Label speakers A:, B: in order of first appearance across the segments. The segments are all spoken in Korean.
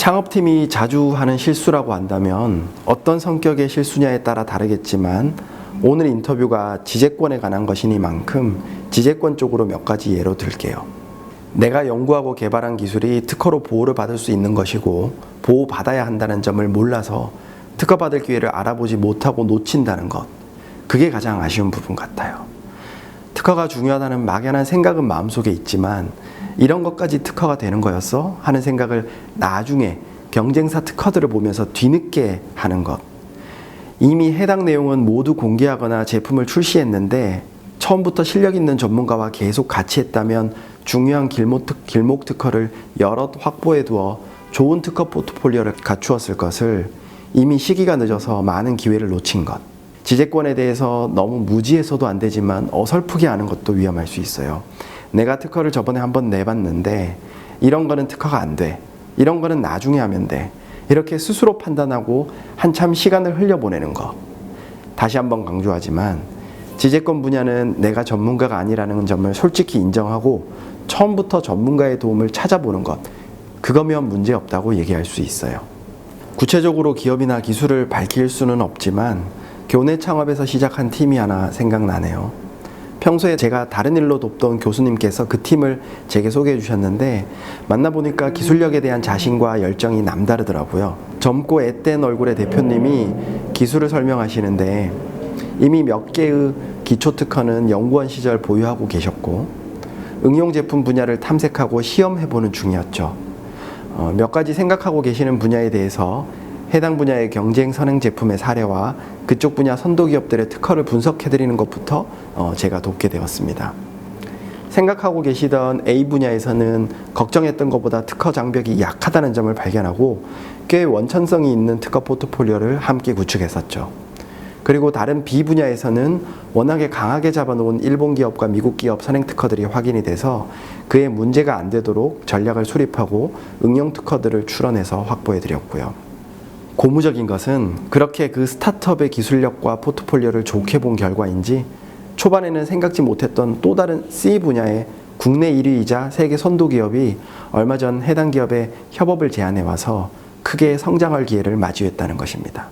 A: 창업팀이 자주 하는 실수라고 한다면 어떤 성격의 실수냐에 따라 다르겠지만 오늘 인터뷰가 지재권에 관한 것이니만큼 지재권 쪽으로 몇 가지 예로 들게요. 내가 연구하고 개발한 기술이 특허로 보호를 받을 수 있는 것이고 보호받아야 한다는 점을 몰라서 특허받을 기회를 알아보지 못하고 놓친다는 것, 그게 가장 아쉬운 부분 같아요. 특허가 중요하다는 막연한 생각은 마음속에 있지만 이런 것까지 특허가 되는 거였어? 하는 생각을 나중에 경쟁사 특허들을 보면서 뒤늦게 하는 것. 이미 해당 내용은 모두 공개하거나 제품을 출시했는데 처음부터 실력 있는 전문가와 계속 같이 했다면 중요한 길목 특허를 여럿 확보해 두어 좋은 특허 포트폴리오를 갖추었을 것을 이미 시기가 늦어서 많은 기회를 놓친 것. 지재권에 대해서 너무 무지해서도 안 되지만 어설프게 하는 것도 위험할 수 있어요. 내가 특허를 저번에 한번 내봤는데 이런 거는 특허가 안 돼. 이런 거는 나중에 하면 돼. 이렇게 스스로 판단하고 한참 시간을 흘려보내는 거. 다시 한번 강조하지만 지재권 분야는 내가 전문가가 아니라는 점을 솔직히 인정하고 처음부터 전문가의 도움을 찾아보는 것. 그거면 문제없다고 얘기할 수 있어요. 구체적으로 기업이나 기술을 밝힐 수는 없지만 교내 창업에서 시작한 팀이 하나 생각나네요. 평소에 제가 다른 일로 돕던 교수님께서 그 팀을 제게 소개해 주셨는데 만나보니까 기술력에 대한 자신과 열정이 남다르더라고요. 젊고 앳된 얼굴의 대표님이 기술을 설명하시는데 이미 몇 개의 기초특허는 연구원 시절 보유하고 계셨고 응용 제품 분야를 탐색하고 시험해보는 중이었죠. 몇 가지 생각하고 계시는 분야에 대해서 해당 분야의 경쟁 선행 제품의 사례와 그쪽 분야 선도 기업들의 특허를 분석해드리는 것부터 제가 돕게 되었습니다. 생각하고 계시던 A 분야에서는 걱정했던 것보다 특허 장벽이 약하다는 점을 발견하고 꽤 원천성이 있는 특허 포트폴리오를 함께 구축했었죠. 그리고 다른 B 분야에서는 워낙에 강하게 잡아놓은 일본 기업과 미국 기업 선행 특허들이 확인이 돼서 그의 문제가 안 되도록 전략을 수립하고 응용 특허들을 출원해서 확보해드렸고요. 고무적인 것은 그렇게 그 스타트업의 기술력과 포트폴리오를 좋게 본 결과인지 초반에는 생각지 못했던 또 다른 C 분야의 국내 1위이자 세계 선도 기업이 얼마 전 해당 기업에 협업을 제안해 와서 크게 성장할 기회를 마주했다는 것입니다.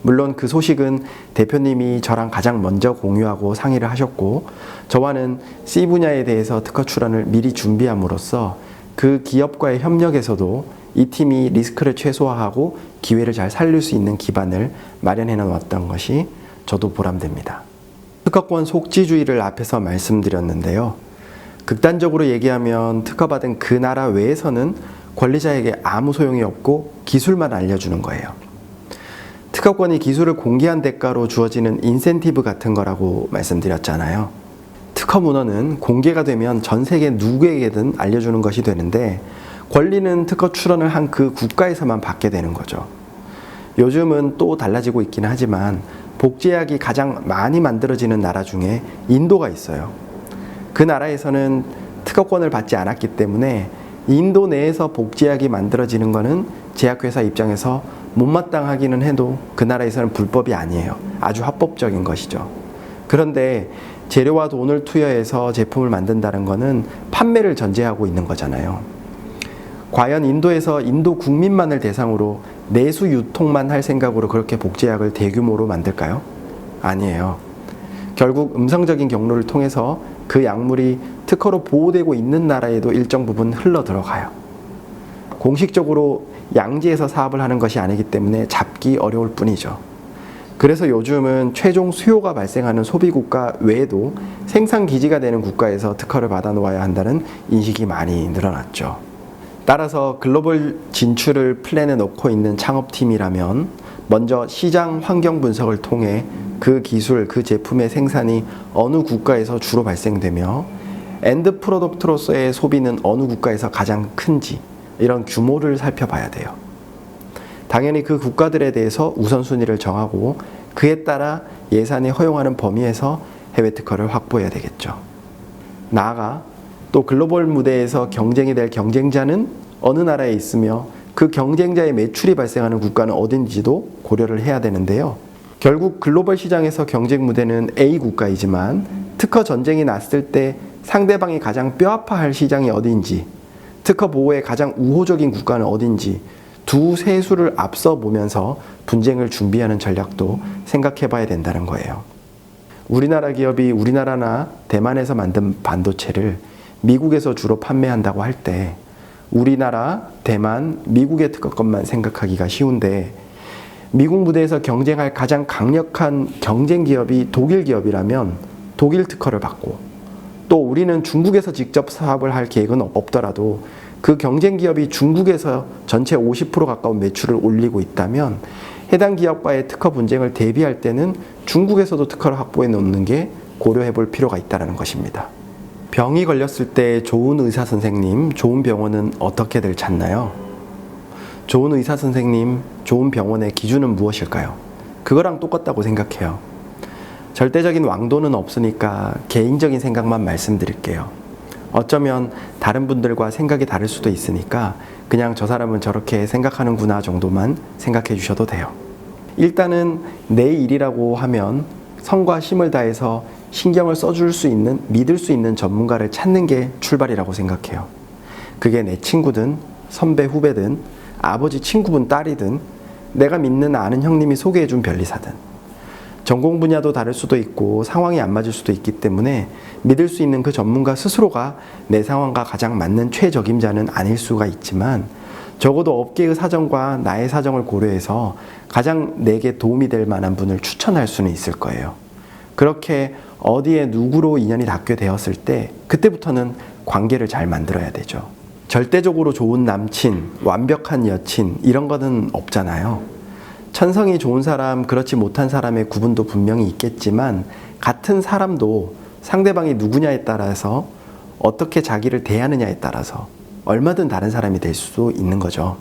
A: 물론 그 소식은 대표님이 저랑 가장 먼저 공유하고 상의를 하셨고 저와는 C 분야에 대해서 특허 출원을 미리 준비함으로써 그 기업과의 협력에서도 이 팀이 리스크를 최소화하고 기회를 잘 살릴 수 있는 기반을 마련해 놓았던 것이 저도 보람됩니다. 특허권 속지주의를 앞에서 말씀드렸는데요. 극단적으로 얘기하면 특허받은 그 나라 외에서는 권리자에게 아무 소용이 없고 기술만 알려주는 거예요. 특허권이 기술을 공개한 대가로 주어지는 인센티브 같은 거라고 말씀드렸잖아요. 특허 문헌은 공개가 되면 전 세계 누구에게든 알려주는 것이 되는데 권리는 특허 출원을 한 그 국가에서만 받게 되는 거죠. 요즘은 또 달라지고 있긴 하지만 복제약이 가장 많이 만들어지는 나라 중에 인도가 있어요. 그 나라에서는 특허권을 받지 않았기 때문에 인도 내에서 복제약이 만들어지는 것은 제약회사 입장에서 못마땅하기는 해도 그 나라에서는 불법이 아니에요. 아주 합법적인 것이죠. 그런데 재료와 돈을 투여해서 제품을 만든다는 것은 판매를 전제하고 있는 거잖아요. 과연 인도에서 인도 국민만을 대상으로 내수 유통만 할 생각으로 그렇게 복제약을 대규모로 만들까요? 아니에요. 결국 음성적인 경로를 통해서 그 약물이 특허로 보호되고 있는 나라에도 일정 부분 흘러 들어가요. 공식적으로 양지에서 사업을 하는 것이 아니기 때문에 잡기 어려울 뿐이죠. 그래서 요즘은 최종 수요가 발생하는 소비국가 외에도 생산기지가 되는 국가에서 특허를 받아 놓아야 한다는 인식이 많이 늘어났죠. 따라서 글로벌 진출을 플랜에 넣고 있는 창업팀이라면 먼저 시장 환경 분석을 통해 그 기술, 그 제품의 생산이 어느 국가에서 주로 발생되며 엔드 프로덕트로서의 소비는 어느 국가에서 가장 큰지 이런 규모를 살펴봐야 돼요. 당연히 그 국가들에 대해서 우선순위를 정하고 그에 따라 예산이 허용하는 범위에서 해외 특허를 확보해야 되겠죠. 나아가 또 글로벌 무대에서 경쟁이 될 경쟁자는 어느 나라에 있으며 그 경쟁자의 매출이 발생하는 국가는 어딘지도 고려를 해야 되는데요. 결국 글로벌 시장에서 경쟁 무대는 A 국가이지만 특허 전쟁이 났을 때 상대방이 가장 뼈아파할 시장이 어디인지 특허 보호에 가장 우호적인 국가는 어딘지 두세 수를 앞서 보면서 분쟁을 준비하는 전략도 생각해 봐야 된다는 거예요. 우리나라 기업이 우리나라나 대만에서 만든 반도체를 미국에서 주로 판매한다고 할 때 우리나라, 대만, 미국의 특허권만 생각하기가 쉬운데 미국 무대에서 경쟁할 가장 강력한 경쟁 기업이 독일 기업이라면 독일 특허를 받고 또 우리는 중국에서 직접 사업을 할 계획은 없더라도 그 경쟁 기업이 중국에서 전체 50% 가까운 매출을 올리고 있다면 해당 기업과의 특허 분쟁을 대비할 때는 중국에서도 특허를 확보해 놓는 게 고려해 볼 필요가 있다는 것입니다. 병이 걸렸을 때 좋은 의사 선생님, 좋은 병원은 어떻게들 찾나요? 좋은 의사 선생님, 좋은 병원의 기준은 무엇일까요? 그거랑 똑같다고 생각해요. 절대적인 왕도는 없으니까 개인적인 생각만 말씀드릴게요. 어쩌면 다른 분들과 생각이 다를 수도 있으니까 그냥 저 사람은 저렇게 생각하는구나 정도만 생각해 주셔도 돼요. 일단은 내 일이라고 하면 성과 힘을 다해서 신경을 써줄 수 있는, 믿을 수 있는 전문가를 찾는 게 출발이라고 생각해요. 그게 내 친구든 선배 후배든 아버지 친구분 딸이든 내가 믿는 아는 형님이 소개해준 변리사든 전공 분야도 다를 수도 있고 상황이 안 맞을 수도 있기 때문에 믿을 수 있는 그 전문가 스스로가 내 상황과 가장 맞는 최적임자는 아닐 수가 있지만 적어도 업계의 사정과 나의 사정을 고려해서 가장 내게 도움이 될 만한 분을 추천할 수는 있을 거예요. 그렇게 어디에 누구로 인연이 닿게 되었을 때 그때부터는 관계를 잘 만들어야 되죠. 절대적으로 좋은 남친, 완벽한 여친 이런 거는 없잖아요. 천성이 좋은 사람, 그렇지 못한 사람의 구분도 분명히 있겠지만 같은 사람도 상대방이 누구냐에 따라서 어떻게 자기를 대하느냐에 따라서 얼마든 다른 사람이 될 수도 있는 거죠.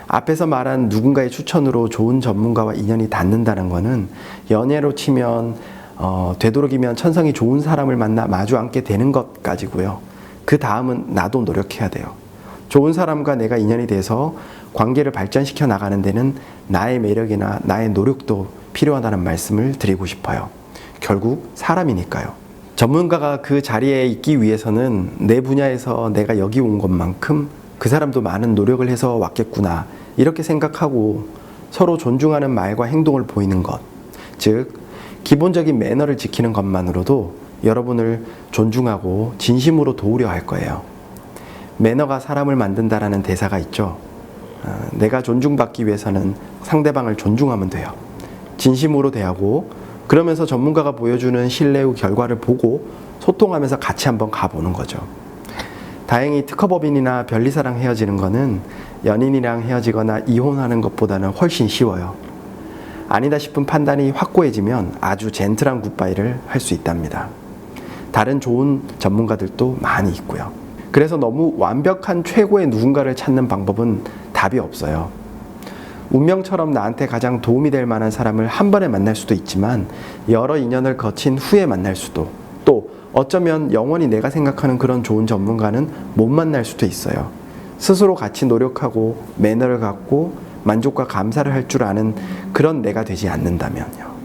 A: 앞에서 말한 누군가의 추천으로 좋은 전문가와 인연이 닿는다는 거는 연애로 치면 되도록이면 천성이 좋은 사람을 만나 마주 앉게 되는 것까지고요. 그 다음은 나도 노력해야 돼요. 좋은 사람과 내가 인연이 돼서 관계를 발전시켜 나가는 데는 나의 매력이나 나의 노력도 필요하다는 말씀을 드리고 싶어요. 결국 사람이니까요. 전문가가 그 자리에 있기 위해서는 내 분야에서 내가 여기 온 것만큼 그 사람도 많은 노력을 해서 왔겠구나 이렇게 생각하고 서로 존중하는 말과 행동을 보이는 것, 즉 기본적인 매너를 지키는 것만으로도 여러분을 존중하고 진심으로 도우려 할 거예요. 매너가 사람을 만든다라는 대사가 있죠. 내가 존중받기 위해서는 상대방을 존중하면 돼요. 진심으로 대하고 그러면서 전문가가 보여주는 신뢰의 결과를 보고 소통하면서 같이 한번 가보는 거죠. 다행히 특허법인이나 변리사랑 헤어지는 거는 연인이랑 헤어지거나 이혼하는 것보다는 훨씬 쉬워요. 아니다 싶은 판단이 확고해지면 아주 젠틀한 굿바이를 할 수 있답니다. 다른 좋은 전문가들도 많이 있고요. 그래서 너무 완벽한 최고의 누군가를 찾는 방법은 답이 없어요. 운명처럼 나한테 가장 도움이 될 만한 사람을 한 번에 만날 수도 있지만 여러 인연을 거친 후에 만날 수도, 또 어쩌면 영원히 내가 생각하는 그런 좋은 전문가는 못 만날 수도 있어요. 스스로 같이 노력하고 매너를 갖고 만족과 감사를 할 줄 아는 그런 내가 되지 않는다면요.